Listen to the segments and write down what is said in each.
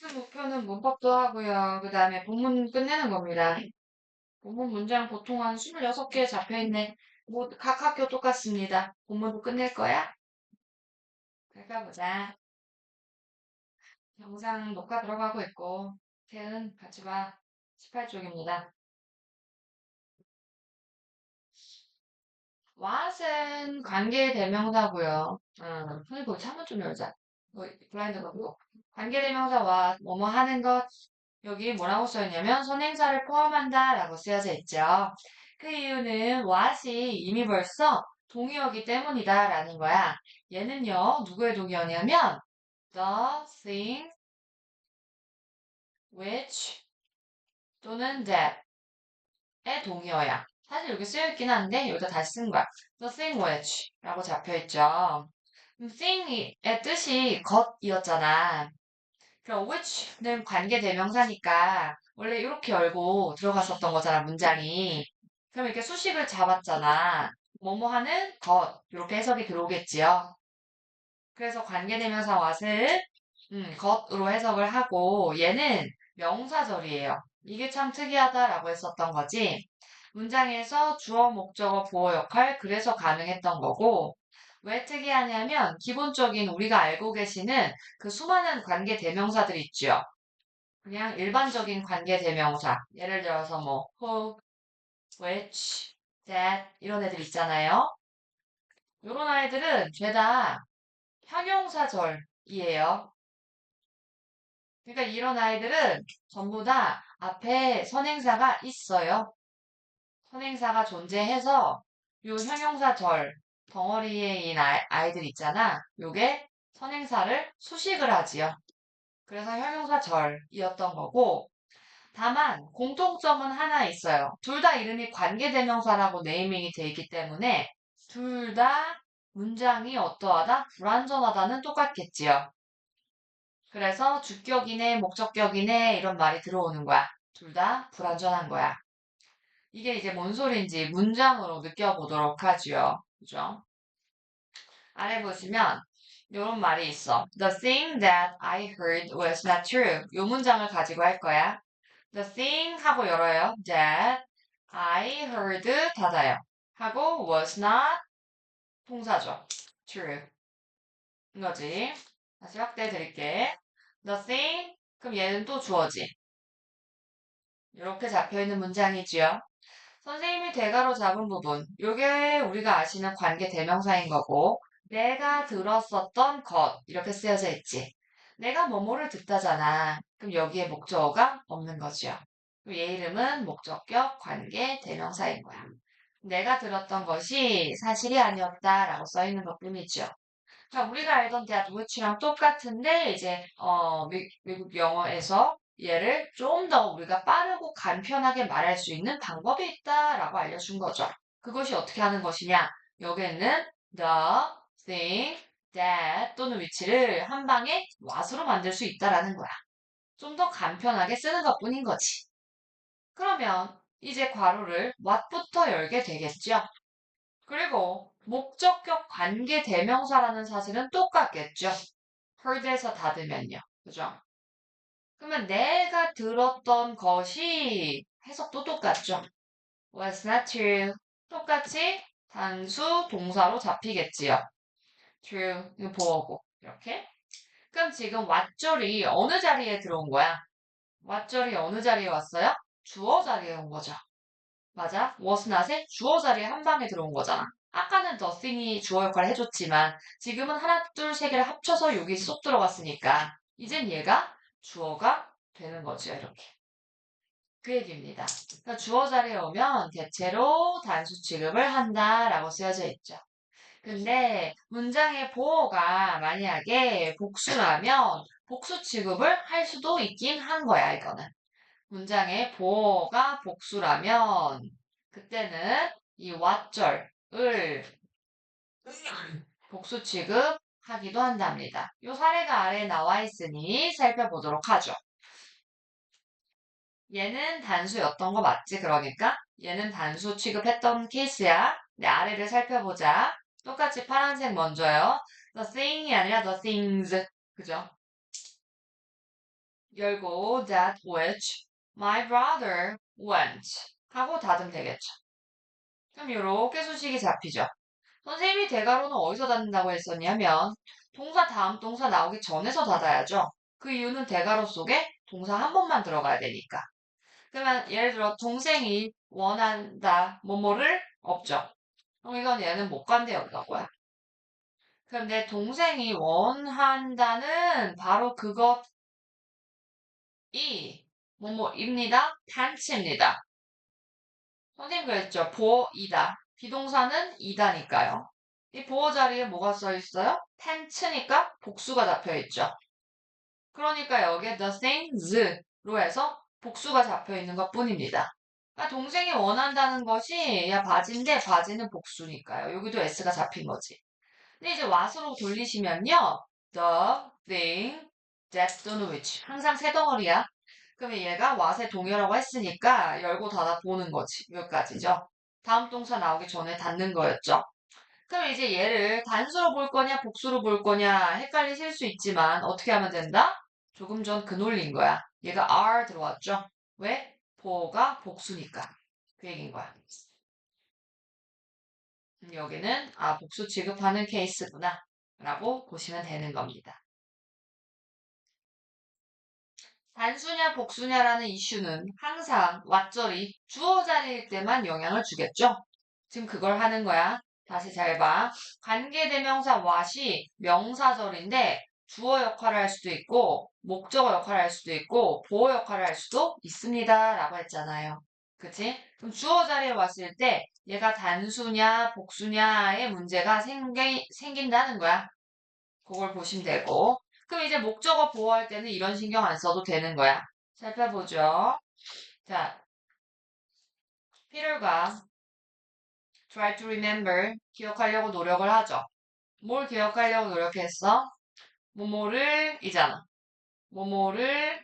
그 목표는 문법도 하고요. 그 다음에 본문 끝내는 겁니다. 본문 문장 보통 한 26개 잡혀있네. 뭐, 각 학교 똑같습니다. 본문도 끝낼 거야? 그럴까 보자. 영상 녹화 들어가고 있고, 태은, 같이 봐. 18쪽입니다. what은 관계 대명사고요. 손이 거기 창문 좀 열자. 블라인드 거고. 관계 대명사 what, 뭐뭐 하는 것. 여기 뭐라고 써있냐면 선행사를 포함한다 라고 쓰여져 있죠. 그 이유는 what이 이미 벌써 동의어기 때문이다 라는 거야. 얘는요, 누구의 동의어냐면 the thing which 또는 that의 동의어야. 사실 여기 쓰여있긴 한데 여기다 다시 쓴 거야. the thing which 라고 잡혀있죠. thing의 뜻이 것이었잖아. 그럼 which는 관계 대명사니까 원래 이렇게 열고 들어갔었던 거잖아, 문장이. 그럼 이렇게 수식을 잡았잖아. 뭐뭐 하는 것 이렇게 해석이 들어오겠지요. 그래서 관계 대명사 what을 것으로 해석을 하고 얘는 명사절이에요. 이게 참 특이하다라고 했었던 거지. 문장에서 주어, 목적어, 보어 역할 그래서 가능했던 거고 왜 특이하냐면 기본적인 우리가 알고 계시는 그 수많은 관계 대명사들 있죠. 그냥 일반적인 관계 대명사. 예를 들어서 뭐 who, which, that 이런 애들 있잖아요. 이런 아이들은 죄다 형용사절이에요. 그러니까 이런 아이들은 전부 다 앞에 선행사가 있어요. 선행사가 존재해서 요 형용사절 덩어리에 있는 아이들 있잖아. 요게 선행사를 수식을 하지요. 그래서 형용사절이었던 거고 다만 공통점은 하나 있어요. 둘 다 이름이 관계대명사라고 네이밍이 돼 있기 때문에 둘 다 문장이 어떠하다? 불완전하다는 똑같겠지요. 그래서 주격이네, 목적격이네 이런 말이 들어오는 거야. 둘 다 불완전한 거야. 이게 이제 뭔 소린지 문장으로 느껴보도록 하지요. 그죠? 아래 보시면 이런 말이 있어. The thing that I heard was not true. 이 문장을 가지고 할 거야. The thing 하고 열어요. That I heard 닫아요. 하고 was not 동사죠. True. 이거지. 다시 확대해 드릴게. The thing 그럼 얘는 또 주어지. 이렇게 잡혀있는 문장이지요. 선생님이 대가로 잡은 부분. 요게 우리가 아시는 관계 대명사인 거고 내가 들었었던 것 이렇게 쓰여져 있지. 내가 뭐뭐를 듣다잖아. 그럼 여기에 목적어가 없는 거죠. 그럼 얘 이름은 목적격 관계 대명사인 거야. 내가 들었던 것이 사실이 아니었다라고 써 있는 것뿐이죠. 자, 우리가 알던 that which랑 똑같은데 이제 미국 영어에서 얘를 좀 더 우리가 빠르고 간편하게 말할 수 있는 방법이 있다라고 알려준 거죠. 그것이 어떻게 하는 것이냐? 여기에는 the thing that 또는 which를 한 방에 what으로 만들 수 있다라는 거야. 좀 더 간편하게 쓰는 것뿐인 거지. 그러면 이제 괄호를 what부터 열게 되겠죠. 그리고 목적격 관계 대명사라는 사실은 똑같겠죠. heard에서 닫으면요. 그죠? 그러면 내가 들었던 것이 해석도 똑같죠. was not true. 똑같이 단수 동사로 잡히겠지요. true. 이거 보어고. 이렇게. 그럼 지금 왓절이 어느 자리에 들어온 거야? 왓절이 어느 자리에 왔어요? 주어 자리에 온 거죠. 맞아. was not의 주어 자리에 한 방에 들어온 거잖아. 아까는 the thing이 주어 역할을 해줬지만 지금은 하나, 둘, 세 개를 합쳐서 여기 쏙 들어갔으니까 이젠 얘가 주어가 되는 거죠. 이렇게. 그 얘기입니다. 그러니까 주어 자리에 오면 대체로 단수 취급을 한다라고 쓰여져 있죠. 근데 문장의 보어가 만약에 복수라면 복수 취급을 할 수도 있긴 한 거야, 이거는. 문장의 보어가 복수라면 그때는 이 왓절을 복수 취급하기도 한답니다. 이 사례가 아래에 나와 있으니 살펴보도록 하죠. 얘는 단수였던 거 맞지? 그러니까 얘는 단수 취급했던 케이스야. 네, 아래를 살펴보자. 똑같이 파란색 먼저요. The thing이 아니라 the things. 그죠? 열고 that which my brother went 하고 닫으면 되겠죠. 그럼 이렇게 수식이 잡히죠. 선생님이 대괄호는 어디서 닫는다고 했었냐면 동사 다음 동사 나오기 전에서 닫아야죠. 그 이유는 대괄호 속에 동사 한 번만 들어가야 되니까. 그러면 예를 들어 동생이 원한다 뭐뭐를 없죠. 그럼 이건 얘는 못 간대 여기가 뭐야. 그럼 내 동생이 원한다는 바로 그것이 뭐뭐입니다. 단체입니다. 선생님 그랬죠. 보이다. 비동사는 이다니까요. 이 보어 자리에 뭐가 써 있어요? 텐츠니까 복수가 잡혀 있죠. 그러니까 여기에 the things로 해서 복수가 잡혀 있는 것 뿐입니다. 그러니까 동생이 원한다는 것이 야 바지인데 바지는 복수니까요. 여기도 s가 잡힌 거지. 근데 이제 what으로 돌리시면요. the thing that 또는 which 항상 세 덩어리야. 그러면 얘가 what의 동요라고 했으니까 열고 닫아 보는 거지. 여기까지죠. 다음 동사 나오기 전에 닫는 거였죠. 그럼 이제 얘를 단수로 볼 거냐, 복수로 볼 거냐 헷갈리실 수 있지만 어떻게 하면 된다? 조금 전 그 논리인 거야. 얘가 are 들어왔죠? 왜? 보가 복수니까. 그 얘기인 거야. 여기는 복수 취급하는 케이스구나 라고 보시면 되는 겁니다. 단수냐 복수냐라는 이슈는 항상 왓절이 주어 자리일 때만 영향을 주겠죠? 지금 그걸 하는 거야. 다시 잘 봐. 관계대명사 what이 명사절인데 주어 역할을 할 수도 있고 목적어 역할을 할 수도 있고 보어 역할을 할 수도 있습니다. 라고 했잖아요. 그치? 그럼 주어 자리에 왔을 때 얘가 단수냐 복수냐의 문제가 생긴다는 거야. 그걸 보시면 되고 그럼 이제 목적어 보호할 때는 이런 신경 안 써도 되는 거야. 살펴보죠. 자, 피터가 try to remember 기억하려고 노력을 하죠. 뭘 기억하려고 노력했어? 뭐뭐를 이잖아. 뭐뭐를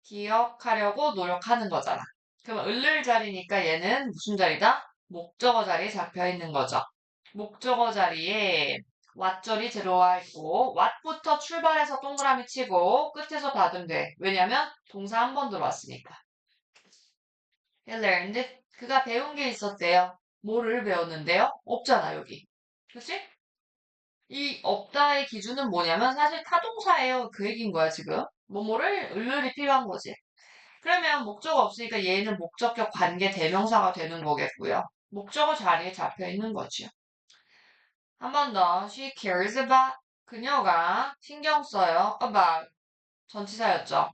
기억하려고 노력하는 거잖아. 그럼 을를 자리니까 얘는 무슨 자리다? 목적어 자리에 잡혀 있는 거죠. 목적어 자리에 왓절이 들어와 있고 왓부터 출발해서 동그라미 치고 끝에서 닫으면 돼. 왜냐면 동사 한 번 들어왔으니까. He learned. 그가 배운 게 있었대요. 뭐를 배웠는데요? 없잖아 여기. 그치? 이 없다의 기준은 뭐냐면 사실 타동사예요. 그 얘기인 거야 지금. 뭐뭐를 을을이 필요한 거지. 그러면 목적어 없으니까 얘는 목적격 관계 대명사가 되는 거겠고요. 목적어 자리에 잡혀 있는 거죠. 한 번 더. She cares about. 그녀가 신경 써요. about. 전치사였죠.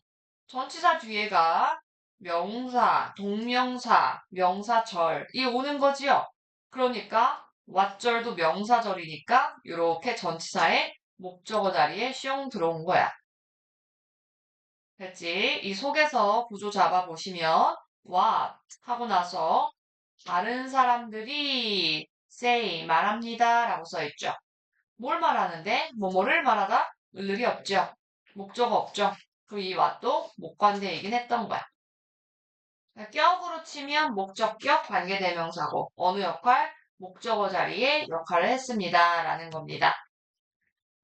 전치사 뒤에가 명사, 동명사, 명사절이 오는 거지요. 그러니까 왓절도 명사절이니까 이렇게 전치사의 목적어 자리에 슝 들어온 거야. 됐지? 이 속에서 구조 잡아보시면 what 하고 나서 다른 사람들이 say 말합니다 라고 써있죠. 뭘 말하는데? 뭐뭐를 말하다? 을을이 없죠. 목적어 없죠. 그리고 이 what도 목관대이긴 했던 거야. 격으로 치면 목적격 관계대명사고 어느 역할? 목적어 자리에 역할을 했습니다 라는 겁니다.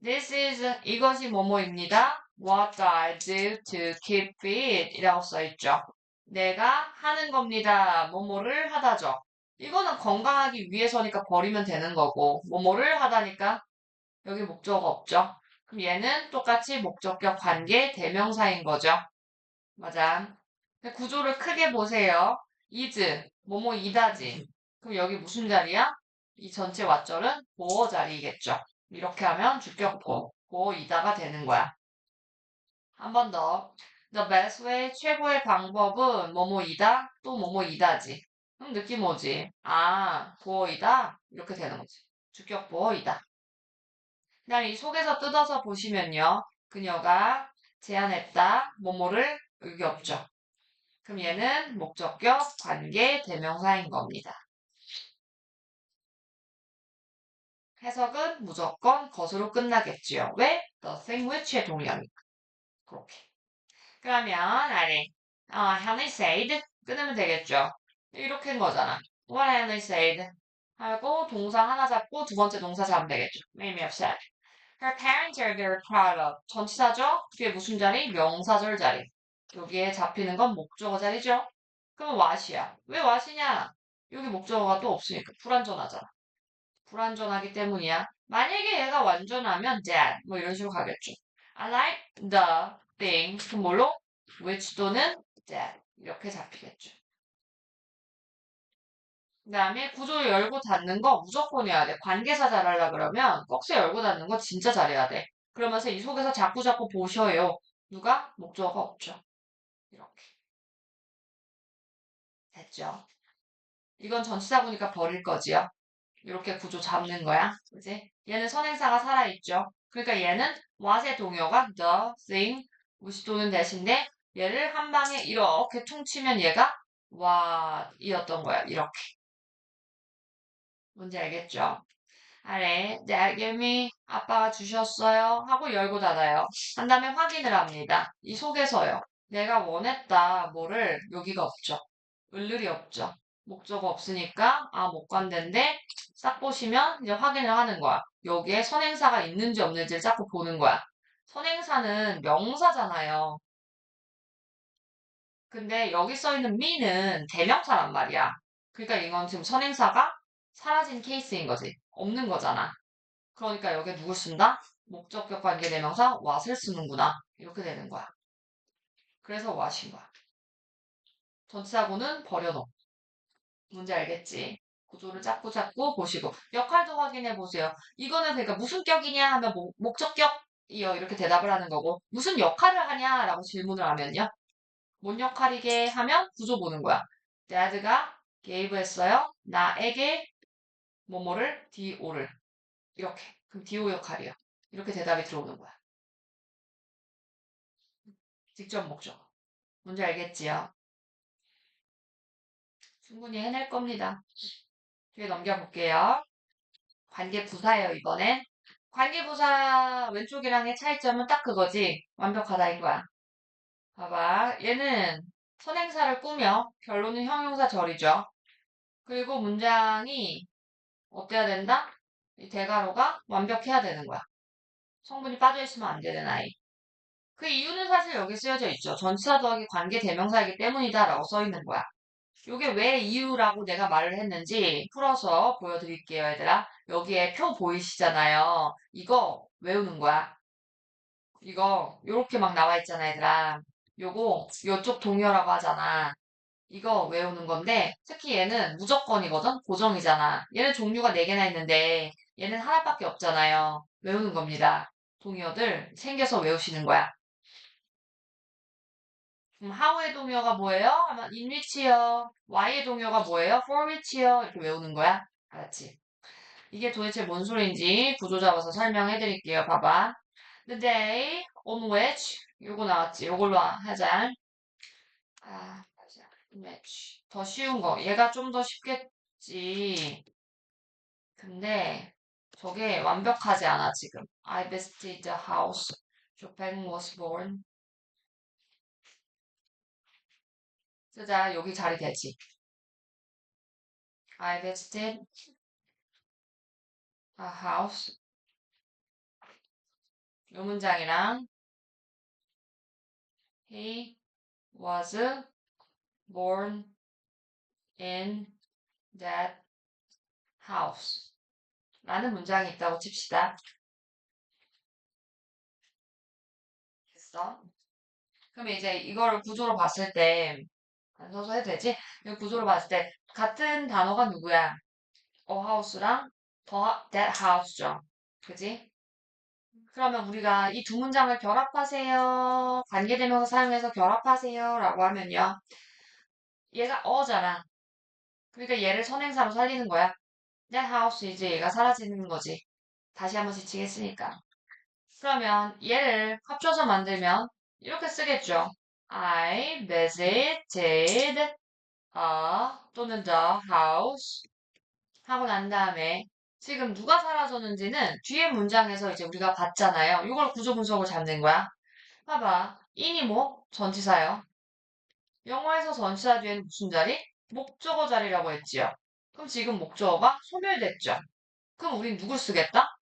This is 이것이 뭐뭐입니다. What I do to keep fit 이라고 써있죠. 내가 하는 겁니다. 뭐뭐를 하다죠. 이거는 건강하기 위해서니까 버리면 되는 거고 뭐뭐를 하다니까 여기 목적어 없죠. 그럼 얘는 똑같이 목적격 관계 대명사인 거죠. 맞아. 구조를 크게 보세요. is 뭐뭐이다지. 그럼 여기 무슨 자리야? 이 전체 왓절은 보어 자리이겠죠. 이렇게 하면 주격보, 보어이다가 되는 거야. 한 번 더. The best way, 최고의 방법은 뭐뭐이다, 또 뭐뭐이다지. 그럼 느낌 오지? 보어이다? 이렇게 되는 거지. 주격 보어이다. 그다음 이 속에서 뜯어서 보시면요. 그녀가 제안했다, 뭐뭐를 여기 없죠. 그럼 얘는 목적격, 관계, 대명사인 겁니다. 해석은 무조건 것으로 끝나겠지요. 왜? nothing which의 동의어니까. 그렇게. 그러면 아래 Henry said 끊으면 되겠죠. 이렇게 한 거잖아. What Henry said 하고 동사 하나 잡고 두 번째 동사 잡으면 되겠죠. Made me upset. Her parents are very proud of. 전치사죠? 뒤에 무슨 자리? 명사절 자리. 여기에 잡히는 건 목적어 자리죠? 그럼 what이야. 왜 what이냐? 여기 목적어가 또 없으니까 불완전하잖아. 불완전하기 때문이야. 만약에 얘가 완전하면 that 뭐 이런 식으로 가겠죠. I like the thing. 그럼 뭘로? which 또는 that 이렇게 잡히겠죠. 그 다음에 구조 열고 닫는 거 무조건 해야 돼. 관계사 잘하려 그러면 꺽쇠 열고 닫는 거 진짜 잘해야 돼. 그러면서 이 속에서 자꾸 보셔요. 누가? 목적어가 없죠. 이렇게. 됐죠? 이건 전치사구니까 버릴 거지요. 이렇게 구조 잡는 거야. 그지? 얘는 선행사가 살아있죠. 그러니까 얘는 what의 동요가 the, thing, 무시 또는 대신데 얘를 한 방에 이렇게 퉁치면 얘가 what이었던 거야. 이렇게. 뭔지 알겠죠? 아래 Dad gave me 아빠가 주셨어요 하고 열고 닫아요. 한 다음에 확인을 합니다. 이 속에서요. 내가 원했다 뭐를 여기가 없죠. 을을이 없죠. 목적어 없으니까 못 관대인데 싹 보시면 이제 확인을 하는 거야. 여기에 선행사가 있는지 없는지를 자꾸 보는 거야. 선행사는 명사잖아요. 근데 여기 써 있는 me는 대명사란 말이야. 그러니까 이건 지금 선행사가 사라진 케이스인 거지. 없는 거잖아. 그러니까 여기에 누굴 쓴다? 목적격 관계대명사 what을 쓰는구나. 이렇게 되는 거야. 그래서 what인 거야. 전치사구는 버려놓고. 뭔지 알겠지? 구조를 자꾸 보시고 역할도 확인해 보세요. 이거는 그러니까 무슨 격이냐 하면 목적격이요 이렇게 대답을 하는 거고 무슨 역할을 하냐라고 질문을 하면요. 뭔 역할이게 하면 구조 보는 거야. dad가 gave 했어요. 나에게 뭐뭐를 do를 이렇게. 그럼 do 역할이야. 이렇게 대답이 들어오는 거야. 직접 목적. 뭔지 알겠지요? 충분히 해낼 겁니다. 뒤에 넘겨볼게요. 관계부사예요, 이번엔. 관계부사 왼쪽이랑의 차이점은 딱 그거지. 완벽하다인 거야. 봐봐. 얘는 선행사를 꾸며 결론은 형용사 절이죠. 그리고 문장이 어때야 된다? 이 대가로가 완벽해야 되는 거야. 성분이 빠져있으면 안 되는 아이. 그 이유는 사실 여기 쓰여져 있죠. 전치사 더하기 관계 대명사이기 때문이다라고 써 있는 거야. 요게 왜 이유라고 내가 말을 했는지 풀어서 보여드릴게요, 얘들아. 여기에 표 보이시잖아요. 이거 외우는 거야. 이거 요렇게 막 나와 있잖아, 얘들아. 요거 요쪽 동요라고 하잖아. 이거 외우는 건데 특히 얘는 무조건이거든? 고정이잖아. 얘는 종류가 4개나 있는데 얘는 하나밖에 없잖아요. 외우는 겁니다. 동요들 챙겨서 외우시는 거야. how의 동요가 뭐예요? 하면 in which요. why의 동요가 뭐예요? for which요. 이렇게 외우는 거야. 알았지? 이게 도대체 뭔 소리인지 구조 잡아서 설명해 드릴게요. 봐봐. The day on which 요거 나왔지. 요걸로 하자. 맞아. match. 더 쉬운 거. 얘가 좀 더 쉽겠지. 근데 저게 완벽하지 않아 지금. I visited the house. Chopin was born. 쓰자. 여기 자리 되지. I visited a house. 요 문장이랑 he was born in that house. 라는 문장이 있다고 칩시다. 됐어? 그럼 이제 이거를 구조로 봤을 때, 안 써서 해도 되지? 이 구조로 봤을 때, 같은 단어가 누구야? a house랑 that house죠. 그지? 그러면 우리가 이 두 문장을 결합하세요. 관계대명사 사용해서 결합하세요. 라고 하면요. 얘가 어잖아. 그러니까 얘를 선행사로 살리는 거야. that house 이제 얘가 사라지는 거지. 다시 한번 지치겠으니까. 그러면 얘를 합쳐서 만들면 이렇게 쓰겠죠. I visited a 또는 the house 하고 난 다음에 지금 누가 사라졌는지는 뒤에 문장에서 이제 우리가 봤잖아요. 이걸 구조 분석을 잡는 거야. 봐봐. in이 뭐? 전치사요. 영어에서 전치사 뒤에는 무슨 자리? 목적어 자리라고 했지요. 그럼 지금 목적어가 소멸됐죠. 그럼 우린 누굴 쓰겠다?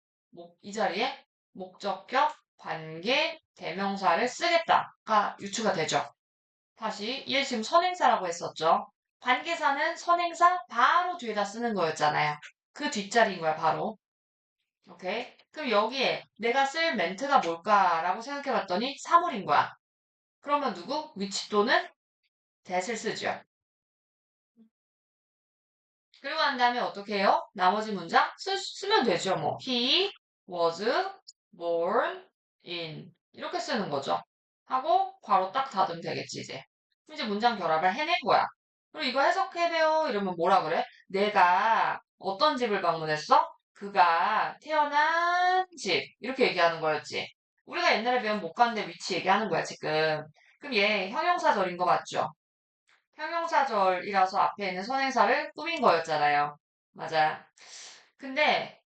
이 자리에 목적격, 관계, 대명사를 쓰겠다가 유추가 되죠. 다시, 얘 지금 선행사라고 했었죠. 관계사는 선행사 바로 뒤에다 쓰는 거였잖아요. 그 뒷자리인 거야, 바로. 오케이? 그럼 여기에 내가 쓸 멘트가 뭘까라고 생각해 봤더니 사물인 거야. 그러면 누구? which 또는 that을 쓰죠. 그리고 난 다음에 어떻게 해요? 나머지 문장 쓰면 되죠. 뭐 he was born in 이렇게 쓰는 거죠. 하고 괄호 딱 닫으면 되겠지 이제. 이제 문장 결합을 해낸 거야. 그리고 이거 해석해봬요 이러면 뭐라 그래? 내가 어떤 집을 방문했어? 그가 태어난 집 이렇게 얘기하는 거였지. 우리가 옛날에 배운 못 갔는데 위치 얘기하는 거야 지금. 그럼 얘 형용사절인 거 맞죠? 형용사절이라서 앞에 있는 선행사를 꾸민 거였잖아요. 맞아. 근데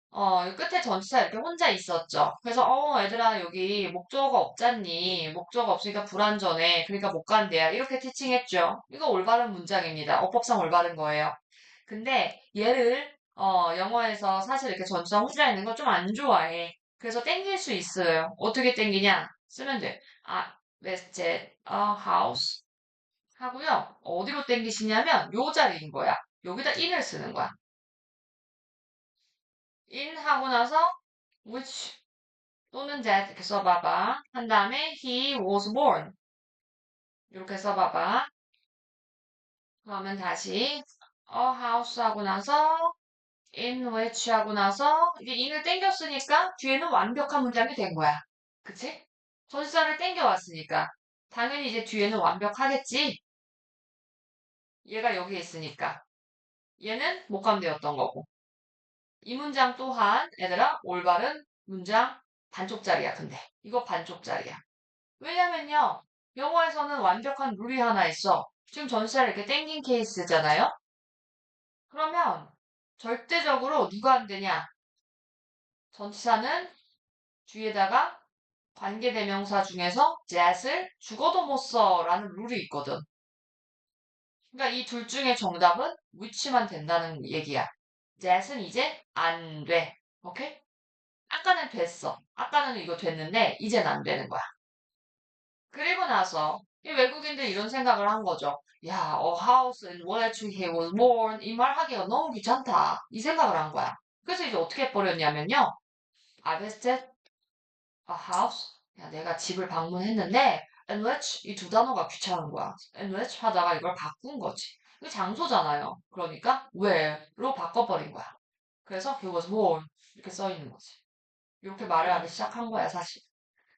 끝에 전치사 이렇게 혼자 있었죠. 그래서 얘들아 여기 목적어가 없잖니. 목적어가 없으니까 불완전해. 그러니까 못 간대야. 이렇게 티칭했죠. 이거 올바른 문장입니다. 어법상 올바른 거예요. 근데 얘를 영어에서 사실 이렇게 전치사 혼자 있는 거 좀 안 좋아해. 그래서 땡길 수 있어요. 어떻게 땡기냐? 쓰면 돼. Vested a house 하고요. 어디로 땡기시냐면 요 자리인 거야. 여기다 in을 쓰는 거야. in 하고 나서 which 또는 that 이렇게 써봐봐. 한 다음에 he was born 이렇게 써봐봐. 그러면 다시 a house 하고 나서 in which 하고 나서 이게 in을 땡겼으니까 뒤에는 완벽한 문장이 된 거야. 그치? 전치사를 땡겨왔으니까 당연히 이제 뒤에는 완벽하겠지. 얘가 여기 있으니까 얘는 목감되었던 거고. 이 문장 또한 얘들아 올바른 문장 반쪽짜리야 근데 이거 반쪽짜리야. 왜냐면요 영어에서는 완벽한 룰이 하나 있어. 지금 전치사를 이렇게 땡긴 케이스잖아요. 그러면 절대적으로 누가 안 되냐? 전치사는 뒤에다가 관계대명사 중에서 that을 죽어도 못 써라는 룰이 있거든. 그러니까 이 둘 중에 정답은 which만 된다는 얘기야. that은 이제 안 돼. 오케이? 아까는 됐어. 아까는 이거 됐는데 이젠 안 되는 거야. 그리고 나서 이 외국인들 이런 생각을 한 거죠. 야, a house in which he was born 이 말 하기가 너무 귀찮다. 이 생각을 한 거야. 그래서 이제 어떻게 해버렸냐면요. I visited a house. 야, 내가 집을 방문했는데 in which 이 두 단어가 귀찮은 거야. in which 하다가 이걸 바꾼 거지. 이게 장소잖아요. 그러니까 where로 바꿔버린 거야. 그래서 he was born 이렇게 써 있는 거지. 이렇게 말을 하기 시작한 거야, 사실.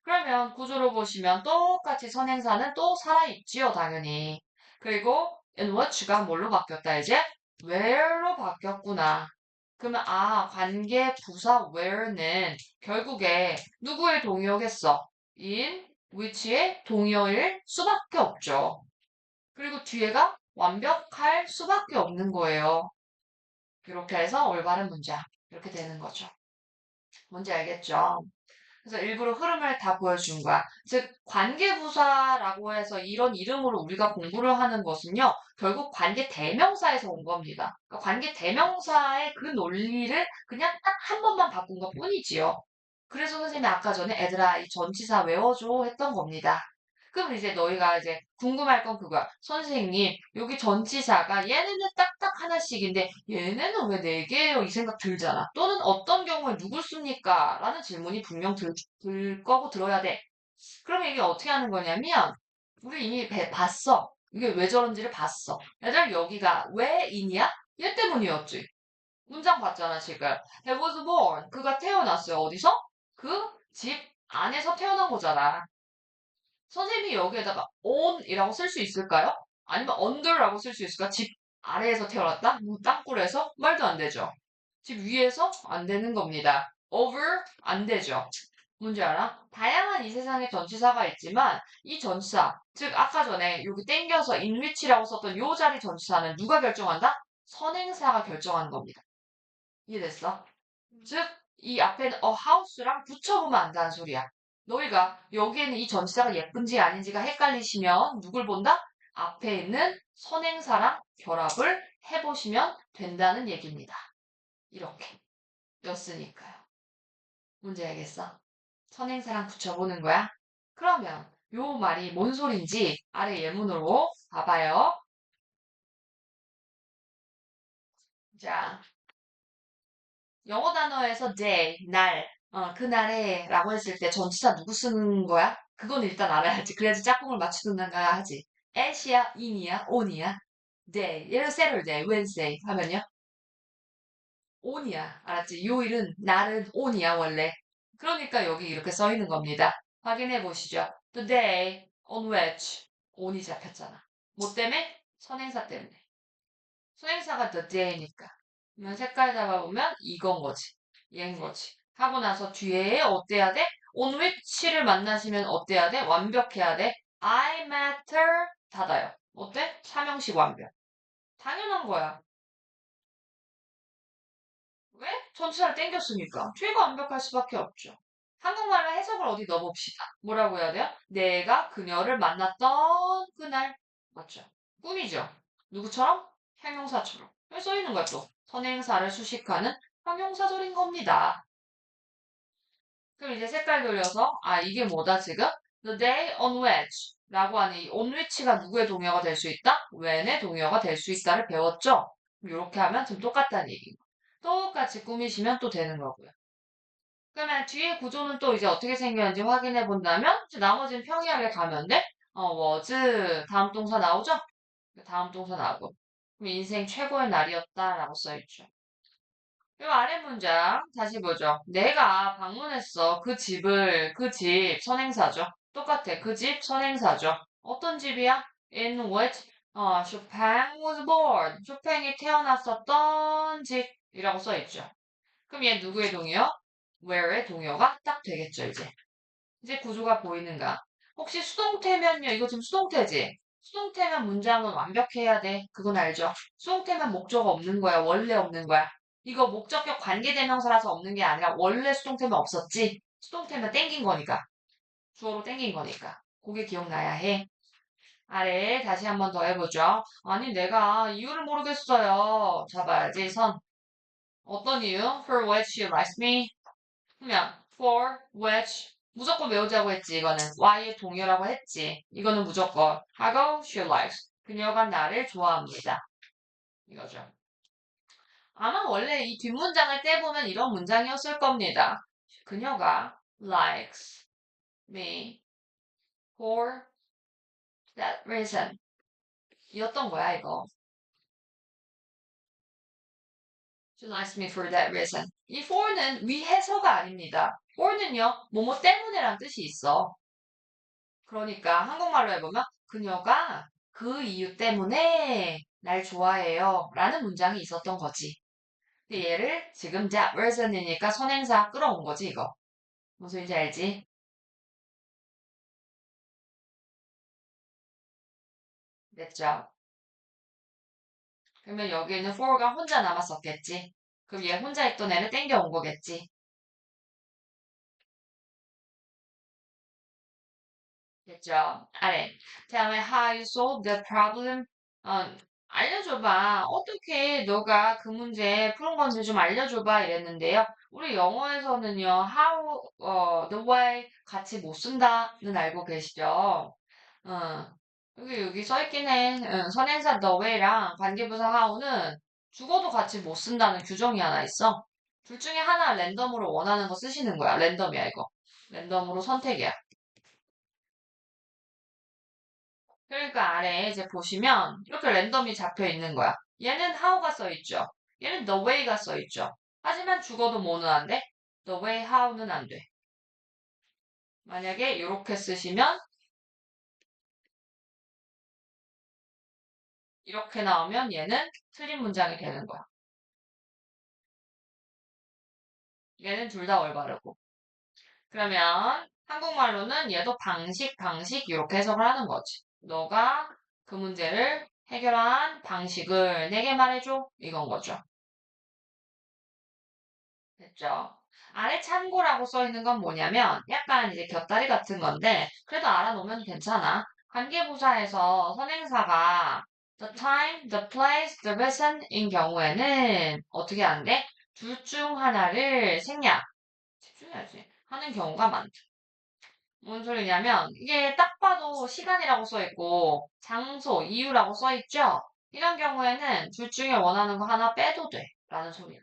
그러면 구조로 보시면 똑같이 선행사는 또 살아있지요, 당연히. 그리고 in which가 뭘로 바뀌었다, 이제? where로 바뀌었구나. 그러면 관계 부사 where는 결국에 누구의 동의어겠어? in which의 동의어일 수밖에 없죠. 그리고 뒤에가 완벽할 수밖에 없는 거예요. 이렇게 해서 올바른 문장. 이렇게 되는 거죠. 뭔지 알겠죠? 그래서 일부러 흐름을 다 보여준 거야. 즉, 관계부사라고 해서 이런 이름으로 우리가 공부를 하는 것은요, 결국 관계 대명사에서 온 겁니다. 그러니까 관계 대명사의 그 논리를 그냥 딱 한 번만 바꾼 것 뿐이지요. 그래서 선생님이 아까 전에 애들아, 이 전치사 외워줘 했던 겁니다. 그럼 이제 너희가 이제 궁금할 건 그거야. 선생님, 여기 전치사가 얘네는 딱딱 하나씩인데 얘네는 왜 네 개예요? 이 생각 들잖아. 또는 어떤 경우에 누굴 씁니까? 라는 질문이 분명 들 거고 들어야 돼. 그러면 이게 어떻게 하는 거냐면 우리 이미 봤어. 이게 왜 저런지를 봤어. 얘들 여기가 왜 인이야? 얘 때문이었지. 문장 봤잖아 지금. He was born. 그가 태어났어요. 어디서? 그 집 안에서 태어난 거잖아. 선생님이 여기에다가 on이라고 쓸 수 있을까요? 아니면 under라고 쓸 수 있을까? 집 아래에서 태어났다? 뭐 땅굴에서? 말도 안 되죠. 집 위에서? 안 되는 겁니다. over? 안 되죠. 뭔지 알아? 다양한 이 세상에 전치사가 있지만 이 전치사, 즉 아까 전에 여기 땡겨서 in which라고 썼던 요 자리 전치사는 누가 결정한다? 선행사가 결정하는 겁니다. 이해됐어? 즉, 이 앞에는 a house랑 붙여보면 안다는 소리야. 너희가 여기에는 이 전치사가 예쁜지 아닌지가 헷갈리시면 누굴 본다? 앞에 있는 선행사랑 결합을 해보시면 된다는 얘기입니다. 이렇게 였으니까요. 문제 알겠어? 선행사랑 붙여보는 거야. 그러면 요 말이 뭔 소린지 아래 예문으로 봐봐요. 자, 영어 단어에서 day, 날, 그날에 라고 했을 때 전치사 누구 쓰는 거야? 그건 일단 알아야지. 그래야지 짝꿍을 맞추든가 하지. at이야, in이야, on이야? day, 예를 들어 Saturday, Wednesday 하면요. on이야. 알았지? 요일은, 날은 on이야, 원래. 그러니까 여기 이렇게 써 있는 겁니다. 확인해 보시죠. The day on which on이 잡혔잖아. 뭐 때문에? 선행사 때문에. 선행사가 the day니까. 그러면 색깔 잡아보면 이건 거지. 얘인 거지. 하고 나서 뒤에 어때야 돼? on which를 만나시면 어때야 돼? 완벽해야 돼. I matter 닫아요. 어때? 삼형식 완벽. 당연한 거야. 왜? 전치사를 땡겼으니까. 뒤가 완벽할 수밖에 없죠. 한국말로 해석을 어디 넣어봅시다. 뭐라고 해야 돼요? 내가 그녀를 만났던 그날. 맞죠? 꿈이죠. 누구처럼? 형용사처럼. 여기 써 있는 거야 또. 선행사를 수식하는 형용사절인 겁니다. 그럼 이제 색깔 돌려서 이게 뭐다 지금? The day on which 라고 하는 이 on which가 누구의 동의어가 될 수 있다? when의 동의어가 될 수 있다를 배웠죠? 이렇게 하면 지금 똑같다는 얘기인 거. 똑같이 꾸미시면 또 되는 거고요. 그러면 뒤에 구조는 또 이제 어떻게 생겼는지 확인해 본다면 이제 나머지는 평이하게 가면 돼? was 다음 동사 나오죠? 다음 동사 나오고 그럼 인생 최고의 날이었다라고 써있죠. 그리고 아래 문장 다시 보죠. 내가 방문했어. 그 집 선행사죠. 똑같아. 그 집 선행사죠. 어떤 집이야? In which Chopin was born. 쇼팽이 태어났었던 집이라고 써있죠. 그럼 얘 누구의 동의어? where의 동의어가 딱 되겠죠, 이제. 이제 구조가 보이는가? 혹시 수동태면요, 이거 지금 수동태지? 수동태면 문장은 완벽해야 돼. 그건 알죠? 수동태면 목적어 없는 거야. 원래 없는 거야. 이거 목적격 관계대명사라서 없는 게 아니라 원래 수동태면 없었지? 수동태면 땡긴 거니까. 주어로 땡긴 거니까. 그게 기억나야 해. 아래 다시 한번 더 해보죠. 아니, 내가 이유를 모르겠어요. 잡아야지, 선. 어떤 이유? For which you likes me? 그러면 for which 무조건 외우자고 했지. 이거는 why의 동의어라고 했지. 이거는 무조건 하고 she likes 그녀가 나를 좋아합니다. 이거죠. 아마 원래 이 뒷문장을 떼보면 이런 문장이었을 겁니다. 그녀가 likes me for that reason 이었던 거야 이거. She likes me for that reason. 이 for는 위해서가 아닙니다. for는요 뭐뭐 때문에란 뜻이 있어. 그러니까 한국말로 해보면 그녀가 그 이유 때문에 날 좋아해요 라는 문장이 있었던 거지. 근데 얘를 지금 that reason이니까 선행사 끌어온 거지 이거. 무슨 소리인지 알지? 됐죠? 그러면 여기에는 for가 혼자 남았었겠지. 그럼 얘 혼자 있던 애를 땡겨온 거겠지. 됐죠? 아래. Tell me how you solve the problem. 어, 알려줘봐. 어떻게 너가 그 문제 푸는 건지 좀 알려줘봐. 이랬는데요. 우리 영어에서는요, how, the way 같이 못 쓴다는 알고 계시죠? 어, 여기 써있긴 해. 선행사 the way랑 관계부사 how는 죽어도 같이 못 쓴다는 규정이 하나 있어. 둘 중에 하나 랜덤으로 원하는 거 쓰시는 거야. 랜덤이야, 이거. 랜덤으로 선택이야. 그러니까 아래에 이제 보시면 이렇게 랜덤이 잡혀 있는 거야. 얘는 how가 써 있죠. 얘는 the way가 써 있죠. 하지만 죽어도 뭐는 안 돼? the way how는 안 돼. 만약에 이렇게 쓰시면 이렇게 나오면 얘는 틀린 문장이 되는 거야. 얘는 둘 다 올바르고. 그러면 한국말로는 얘도 방식 이렇게 해석을 하는 거지. 너가 그 문제를 해결한 방식을 내게 말해줘. 이건 거죠. 됐죠? 아래 참고라고 써 있는 건 뭐냐면 약간 이제 곁다리 같은 건데 그래도 알아놓으면 괜찮아. 관계부사에서 선행사가 the time, the place, the reason인 경우에는 어떻게 하는데? 둘 중 하나를 생략. 집중해야지. 하는 경우가 많다. 뭔 소리냐면 이게 딱 봐도 시간이라고 써 있고 장소, 이유라고 써 있죠? 이런 경우에는 둘 중에 원하는 거 하나 빼도 돼. 라는 소리야.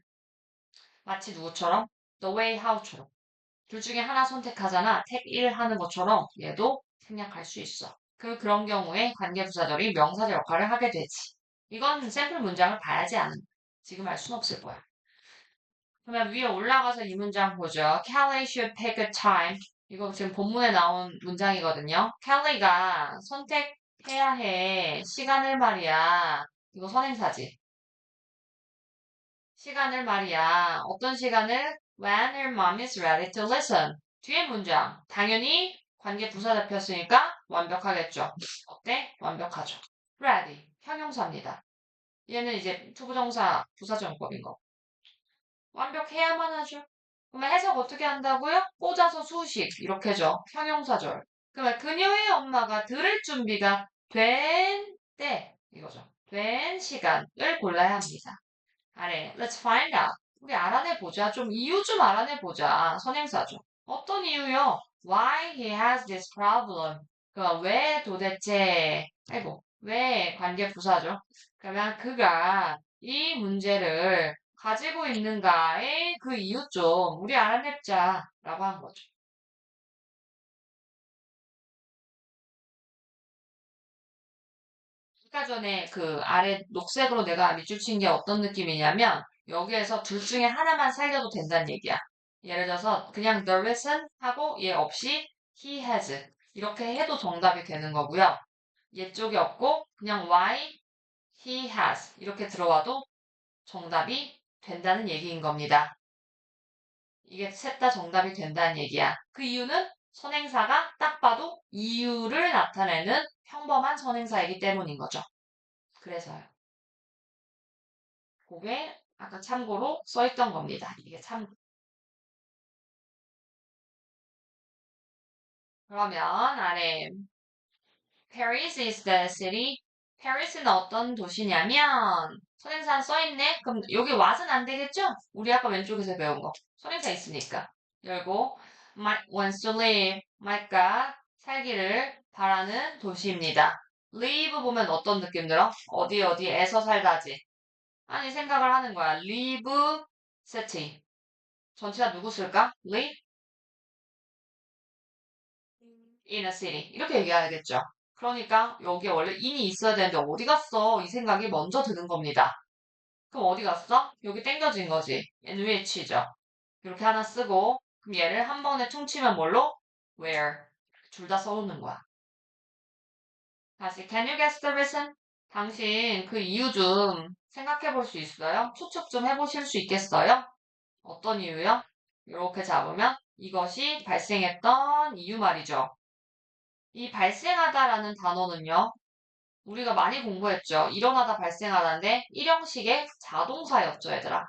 마치 누구처럼? The way, how처럼. 둘 중에 하나 선택하잖아. 택 1 하는 것처럼 얘도 생략할 수 있어. 그런 경우에 관계부사절이 명사절 역할을 하게 되지. 이건 샘플 문장을 봐야지 않은. 지금 알 순 없을 거야. 그러면 위에 올라가서 이 문장 보죠. Kelly should pick a time. 이거 지금 본문에 나온 문장이거든요. Kelly가 선택해야 해. 시간을 말이야. 이거 선행사지. 시간을 말이야. 어떤 시간을? When her mom is ready to listen. 뒤에 문장. 당연히 관계 부사 잡혔으니까 완벽하겠죠. 어때? 완벽하죠. Ready. 형용사입니다. 얘는 이제 투부정사 부사정법인 거. 완벽해야만 하죠. 그러면 해석 어떻게 한다고요? 꽂아서 수식 이렇게죠. 형용사절. 그러면 그녀의 엄마가 들을 준비가 된 때 이거죠. 된 시간을 골라야 합니다. 아래 let's find out. 우리 알아내 보자. 좀 이유 좀 알아내 보자. 선행사죠. 어떤 이유요? Why he has this problem. 왜 도대체 아이고 왜 관계 부사죠. 그러면 그가 이 문제를 가지고 있는가의 그 이유 좀 우리 알아냅자라고 한 거죠. 아까 전에 그 아래 녹색으로 내가 밑줄 친 게 어떤 느낌이냐면 여기에서 둘 중에 하나만 살려도 된다는 얘기야. 예를 들어서 그냥 the reason 하고 얘 없이 he has 이렇게 해도 정답이 되는 거고요. 얘 쪽이 없고 그냥 why he has 이렇게 들어와도 정답이 된다는 얘기인 겁니다. 이게 셋 다 정답이 된다는 얘기야. 그 이유는 선행사가 딱 봐도 이유를 나타내는 평범한 선행사이기 때문인 거죠. 그래서요. 그게 아까 참고로 써있던 겁니다. 이게 참. 그러면 아래 Paris is the city. Paris는 어떤 도시냐면 선행사 써있네. 그럼 여기 what은 안 되겠죠? 우리 아까 왼쪽에서 배운 거. 선행사 있으니까. 열고 wants to live. 말까 살기를 바라는 도시입니다. live 보면 어떤 느낌 들어? 어디 어디에서 살다지. 아니 생각을 하는 거야. live city. 전치사 누구 쓸까? live in a city. 이렇게 얘기해야겠죠. 그러니까 여기에 원래 in이 있어야 되는데 어디 갔어? 이 생각이 먼저 드는 겁니다. 그럼 어디 갔어? 여기 땡겨진 거지. NVH죠. 이렇게 하나 쓰고 그럼 얘를 한 번에 퉁치면 뭘로? Where. 둘 다 써놓는 거야. 다시 Can you guess the reason? 당신 그 이유 좀 생각해 볼 수 있어요? 추측 좀 해보실 수 있겠어요? 어떤 이유요? 이렇게 잡으면 이것이 발생했던 이유 말이죠. 이 발생하다라는 단어는요, 우리가 많이 공부했죠. 일어나다 발생하다인데, 일형식의 자동사였죠, 얘들아.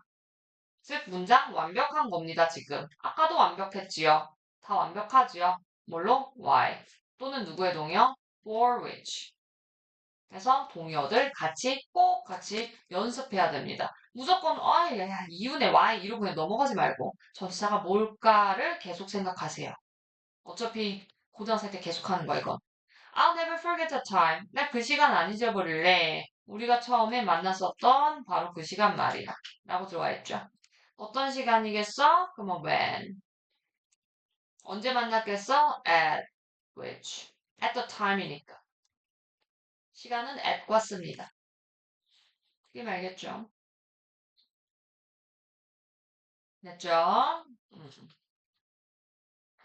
즉, 문장 완벽한 겁니다, 지금. 아까도 완벽했지요. 다 완벽하지요. 뭘로? Why. 또는 누구의 동의어? For which. 그래서 동의어들 꼭 같이 연습해야 됩니다. 무조건, 야, 이유네, why. 이러고 그냥 넘어가지 말고, 전치사가 뭘까를 계속 생각하세요. 어차피 고등학생 때 계속 하는 거, 이건. I'll never forget the time. 나 그 시간 안 잊어버릴래. 우리가 처음에 만났었던 바로 그 시간 말이야. 라고 들어와 있죠. 어떤 시간이겠어? 그러면 when. 언제 만났겠어? At which. At the time이니까. 시간은 at과 씁니다. 그게 알겠죠? 됐죠? 음.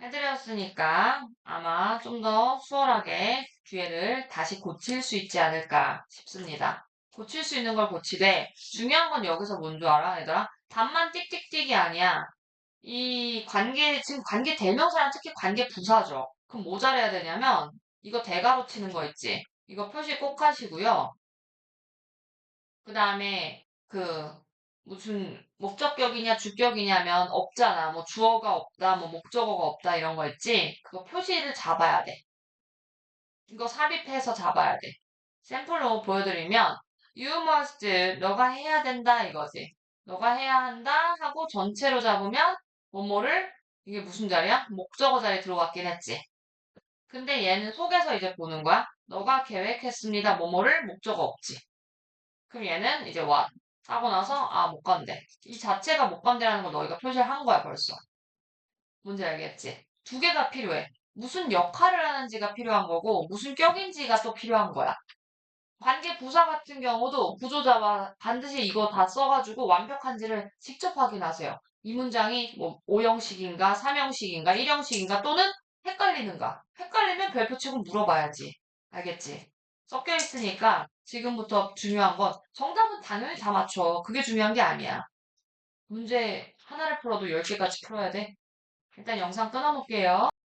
해드렸으니까 아마 좀 더 수월하게 기회를 다시 고칠 수 있지 않을까 싶습니다. 고칠 수 있는 걸 고치되 중요한 건 여기서 뭔 줄 알아, 얘들아? 답만 띡띡띡이 아니야. 이 관계, 지금 관계 대명사랑 특히 관계 부사죠. 그럼 뭐 잘해야 되냐면 이거 대가로 치는 거 있지? 이거 표시 꼭 하시고요. 그 다음에 무슨 목적격이냐 주격이냐면 없잖아. 뭐 주어가 없다, 뭐 목적어가 없다 이런 거 있지? 그거 표시를 잡아야 돼. 이거 삽입해서 잡아야 돼. 샘플로 보여드리면 you must 너가 해야 된다 이거지. 너가 해야 한다 하고 전체로 잡으면 뭐뭐를 이게 무슨 자리야? 목적어 자리에 들어갔긴 했지. 근데 얘는 속에서 이제 보는 거야. 너가 계획했습니다. 뭐뭐를 목적어 없지. 그럼 얘는 이제 what 하고 나서 아, 못 간대. 이 자체가 못 간대라는 거 너희가 표시를 한 거야, 벌써. 뭔지 알겠지? 두 개가 필요해. 무슨 역할을 하는지가 필요한 거고, 무슨 격인지가 또 필요한 거야. 관계 부사 같은 경우도 구조자와 반드시 이거 다 써가지고 완벽한지를 직접 확인하세요. 이 문장이 뭐 5형식인가, 3형식인가, 1형식인가 또는 헷갈리는가. 헷갈리면 별표 치고 물어봐야지. 알겠지? 섞여 있으니까 지금부터 중요한 건 정답은 당연히 다 맞춰. 그게 중요한 게 아니야. 문제 하나를 풀어도 10개까지 풀어야 돼. 일단 영상 끊어놓을게요.